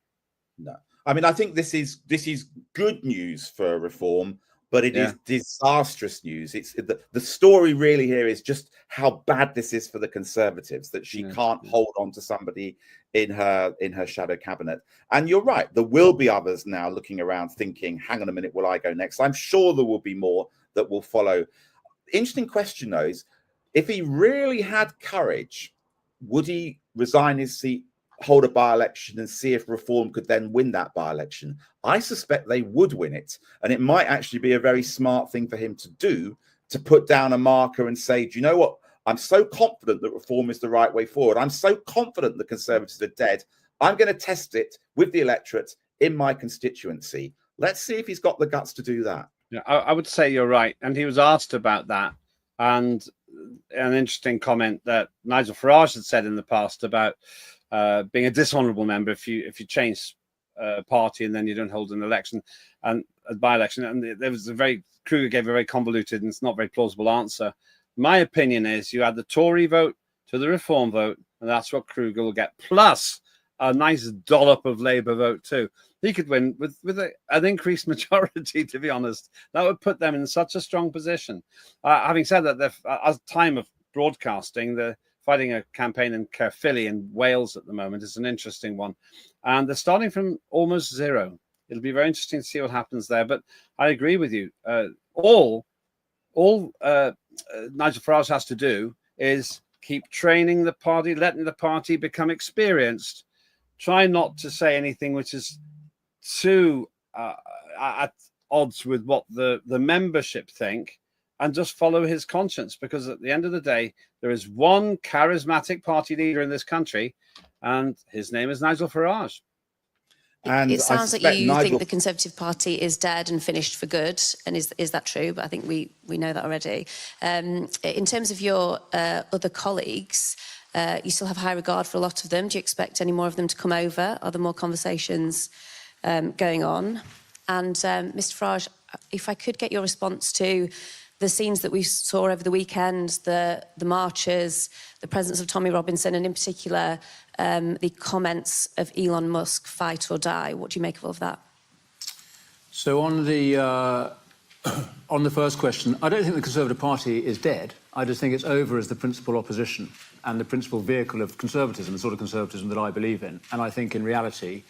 No, I mean, I think this is good news for reform, but it is disastrous news. It's the story really here is just how bad this is for the Conservatives, that she can't hold on to somebody in her shadow cabinet. And you're right, there will be others now looking around thinking, hang on a minute, will I go next? I'm sure there will be more that will follow. Interesting question though is, if he really had courage, would he resign his seat hold a by-election and see if Reform could then win that by-election. I suspect they would win it, and it might actually be a very smart thing for him to do, to put down a marker and say, do you know what? I'm so confident that Reform is the right way forward. I'm so confident the Conservatives are dead. I'm going to test it with the electorate in my constituency. Let's see if he's got the guts to do that. Yeah, I would say you're right. And he was asked about that. And an interesting comment that Nigel Farage had said in the past about being a dishonourable member if you change party and then you don't hold an election and a by-election. And there was Kruger gave a very convoluted and it's not very plausible answer. My opinion is you add the Tory vote to the Reform vote, and that's what Kruger will get, plus a nice dollop of Labour vote too. He could win with an increased majority, to be honest. That would put them in such a strong position. Having said that, at time of broadcasting, they're fighting a campaign in Caerphilly in Wales at the moment. It's an interesting one. And they're starting from almost zero. It'll be very interesting to see what happens there. But I agree with you. All Nigel Farage has to do is keep training the party, letting the party become experienced. Try not to say anything which is too at odds with what the membership think, and just follow his conscience, because at the end of the day, there is one charismatic party leader in this country, and his name is Nigel Farage. And it sounds like you think the Conservative Party is dead and finished for good, and is that true? But I think we know that already. In terms of your other colleagues, you still have high regard for a lot of them. Do you expect any more of them to come over? Are there more conversations going on? And Mr. Farage, if I could get your response to the scenes that we saw over the weekend, the marches, the presence of Tommy Robinson, and in particular, the comments of Elon Musk, fight or die. What do you make of all of that? So on the first question, I don't think the Conservative Party is dead. I just think it's over as the principal opposition and the principal vehicle of conservatism, the sort of conservatism that I believe in. And I think in reality,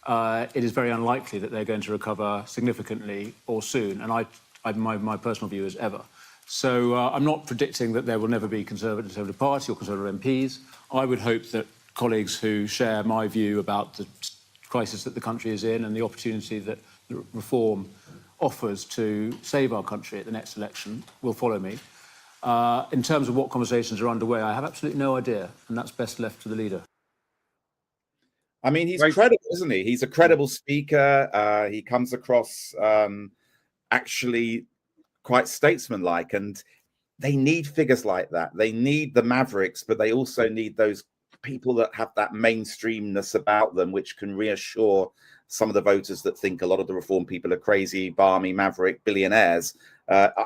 it is very unlikely that they're going to recover significantly or soon. And my personal view is ever. So I'm not predicting that there will never be Conservative Party or Conservative MPs. I would hope that colleagues who share my view about the crisis that the country is in and the opportunity that Reform offers to save our country at the next election will follow me. In terms of what conversations are underway, I have absolutely no idea, and that's best left to the leader. I mean, he's credible, isn't he? He's a credible speaker. He comes across actually quite statesmanlike, and they need figures like that. They need the mavericks, but they also need those people that have that mainstreamness about them, which can reassure some of the voters that think a lot of the Reform people are crazy, balmy, maverick billionaires.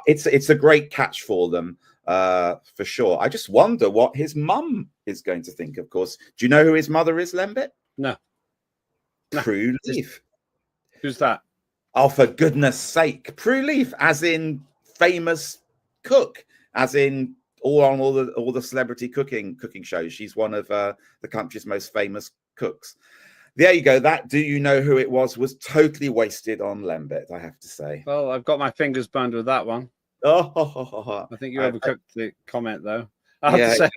It's a great catch for them, for sure. I just wonder what his mum is going to think, of course. Do you know who his mother is, Lembit? No. Prue Leaf. Who's that? Oh, for goodness sake. Prue Leaf, as in famous cook, as in all the celebrity cooking shows. She's one of the country's most famous cooks. There you go. That "do you know who it was" totally wasted on Lembit, I have to say. Well, I've got my fingers burned with that one. Oh, I think you overcooked the comment, though. I have to say,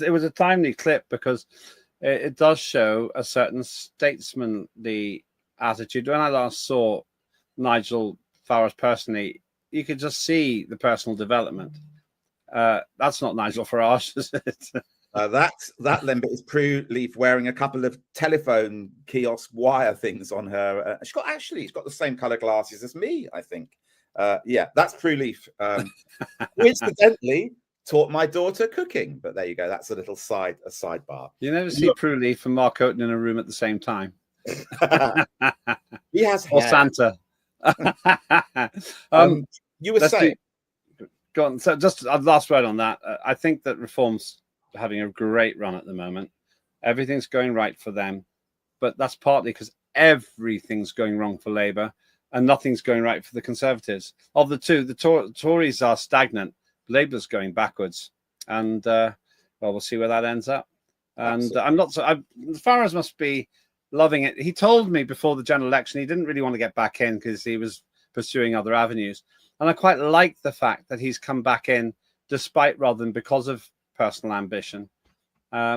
it was a timely clip because it does show a certain statesmanly attitude. When I last saw Nigel Farage personally, you could just see the personal development. That's not Nigel Farage, is it? That Lembit is Prue Leaf wearing a couple of telephone kiosk wire things on her. She's got the same color glasses as me, I think. Yeah, that's Prue Leaf. Coincidentally, taught my daughter cooking. But there you go. That's a little sidebar. You never see Prue Leaf and Mark Oaten in a room at the same time. He has or hair. Santa. You were saying. Go on. So just a last word on that. I think that Reform's having a great run at the moment. Everything's going right for them, but that's partly because everything's going wrong for Labour and nothing's going right for the Conservatives. Of the two, the Tories are stagnant. Labour's going backwards, and well, we'll see where that ends up. And Farage must be loving it. He told me before the general election he didn't really want to get back in because he was pursuing other avenues. And I quite like the fact that he's come back in despite rather than because of personal ambition.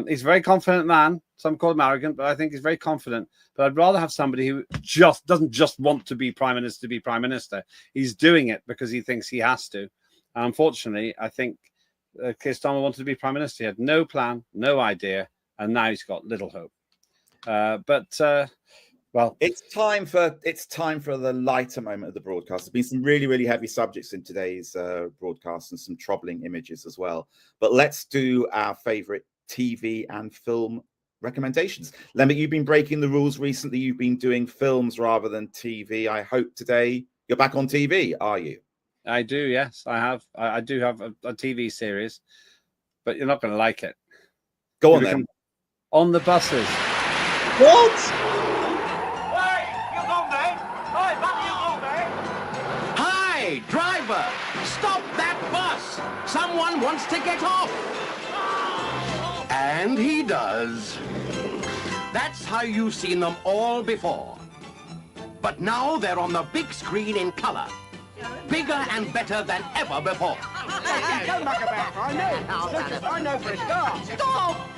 He's a very confident man. Some call him arrogant, but I think he's very confident. But I'd rather have somebody who doesn't just want to be prime minister to be prime minister. He's doing it because he thinks he has to. And unfortunately, I think Keir Starmer wanted to be prime minister. He had no plan, no idea, and now he's got little hope. Well, it's time for the lighter moment of the broadcast. There's been some really, really heavy subjects in today's broadcast and some troubling images as well. But let's do our favorite TV and film recommendations. Lembit, you've been breaking the rules recently. You've been doing films rather than TV. I hope today you're back on TV, are you? I do, yes. I do have a TV series, but you're not going to like it. Go on then. On the Buses. What? Hi, driver! Stop that bus! Someone wants to get off! And he does. That's how you've seen them all before. But now they're on the big screen in color. Bigger and better than ever before. Don't muck about. I know for a start. Stop!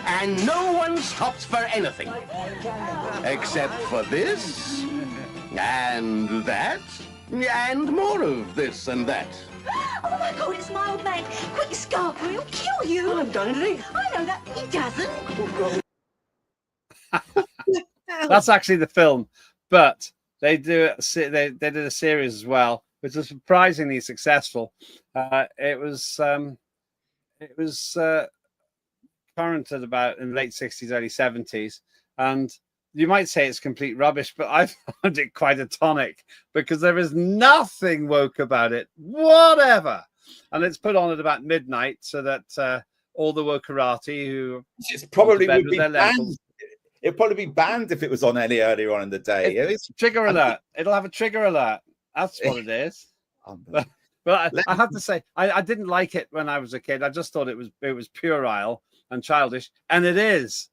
And no one stops for anything. Except for this, and that, and more of this and that. Oh my God, it's my old mate. Quick, Scarper, he'll kill you. I haven't done anything. I know that. He doesn't. That's actually the film, but they did a series as well, which was surprisingly successful. It was current at about in the late 60s, early 70s, and you might say it's complete rubbish, but I found it quite a tonic because there is nothing woke about it, whatever. And it's put on at about midnight so that all the wokerati who it's probably would be banned. It'd probably be banned if it was on any earlier on in the day. It's trigger alert. It'll have a trigger alert. That's what it is. But I have to say, I didn't like it when I was a kid. I just thought it was puerile and childish, and it is.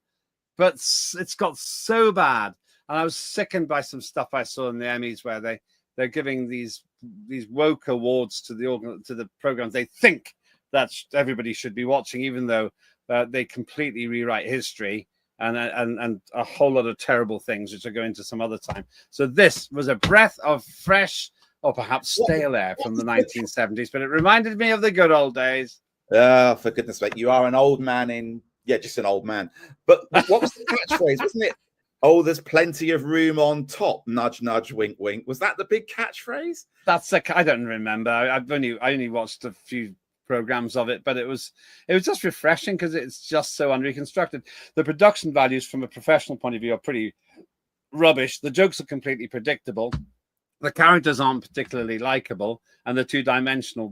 But it's got so bad, and I was sickened by some stuff I saw in the Emmys where they're giving these woke awards to the programs they think that everybody should be watching, even though they completely rewrite history and a whole lot of terrible things which are going to some other time. So this was a breath of fresh or perhaps stale air from the 1970s, but it reminded me of the good old days. For goodness sake, you are an old man just an old man. But what was the catchphrase? Wasn't it? Oh, there's plenty of room on top. Nudge, nudge, wink, wink. Was that the big catchphrase? I don't remember. I only watched a few programs of it, but it was just refreshing because it's just so unreconstructed. The production values from a professional point of view are pretty rubbish. The jokes are completely predictable. The characters aren't particularly likable, and they're one-dimensional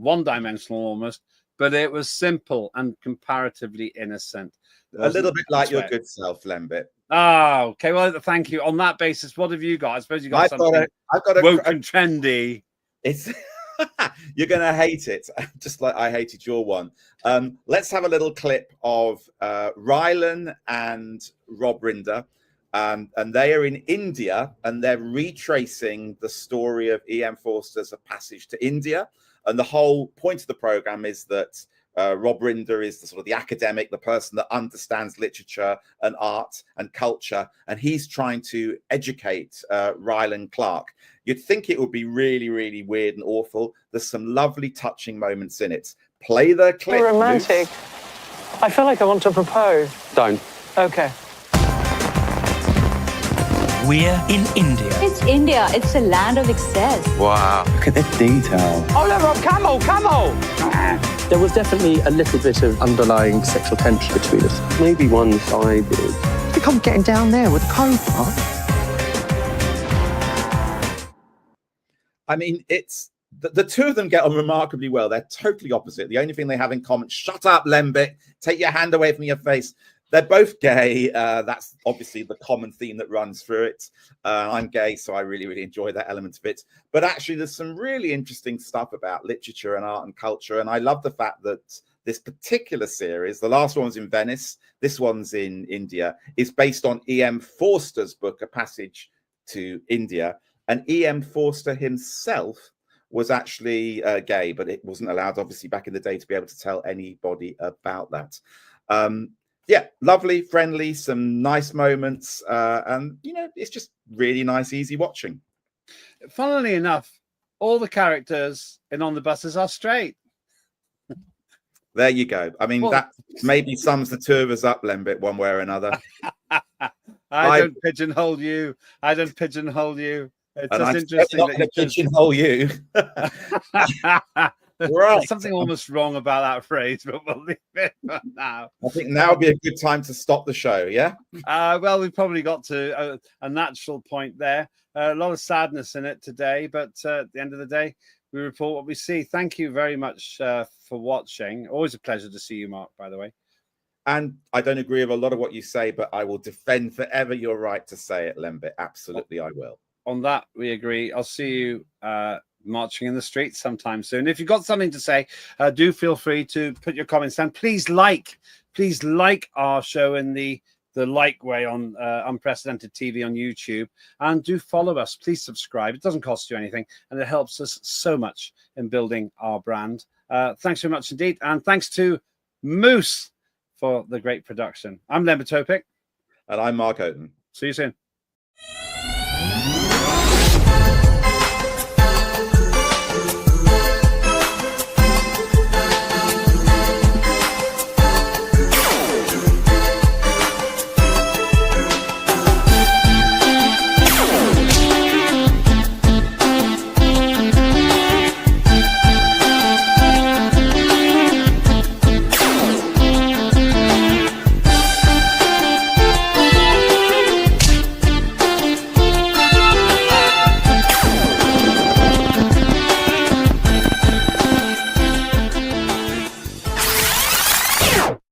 almost. But it was simple and comparatively innocent. A little bit like your good self, Lembit. Oh, okay. Well, thank you. On that basis, what have you got? I suppose you got something woke and trendy. It's you're going to hate it, just like I hated your one. Let's have a little clip of Rylan and Rob Rinder. And they are in India, and they're retracing the story of E.M. Forster's A Passage to India. And the whole point of the program is that Rob Rinder is the sort of the academic, the person that understands literature and art and culture, and he's trying to educate Rylan Clark. You'd think it would be really, really weird and awful. There's some lovely, touching moments in it. Play the clip. You're romantic. Luke. I feel like I want to propose. Don't. Okay. We're in India. It's India. It's a land of excess. Wow. Look at the detail. Oh, no, Rob, camel! There was definitely a little bit of underlying sexual tension between us. Maybe one-sided. I think I'm getting down there with Cobra. I mean, it's the two of them get on remarkably well. They're totally opposite. The only thing they have in common, shut up, Lembit, take your hand away from your face. They're both gay. That's obviously the common theme that runs through it. I'm gay, so I really, really enjoy that element of it. But actually, there's some really interesting stuff about literature and art and culture. And I love the fact that this particular series, the last one was in Venice, this one's in India, is based on E.M. Forster's book, A Passage to India. And E.M. Forster himself was actually gay, but it wasn't allowed, obviously, back in the day to be able to tell anybody about that. Yeah, lovely, friendly, some nice moments, and you know, it's just really nice, easy watching. Funnily enough, all the characters in On the Buses are straight. There you go. I mean, Well, that maybe sums the two of us up, Lembit, one way or another. I don't pigeonhole you. I don't pigeonhole you. It's and just I'm interesting not that going you to pigeonhole you. Right. There's something almost wrong about that phrase, but we'll leave it for now. I think now would be a good time to stop the show, yeah? Well, we've probably got to a natural point there. A lot of sadness in it today, but at the end of the day, we report what we see. Thank you very much for watching. Always a pleasure to see you, Mark, by the way. And I don't agree with a lot of what you say, but I will defend forever your right to say it, Lembit. Absolutely, I will. On that, we agree. I'll see you marching in the streets sometime soon. If you've got something to say, do feel free to put your comments down. Please like our show in the like way on Unprecedented TV on YouTube, and do follow us. Please subscribe. It doesn't cost you anything, and it helps us so much in building our brand. Thanks very much indeed, and thanks to Moose for the great production. I'm Lembit, and I'm Mark Oaten. See you soon.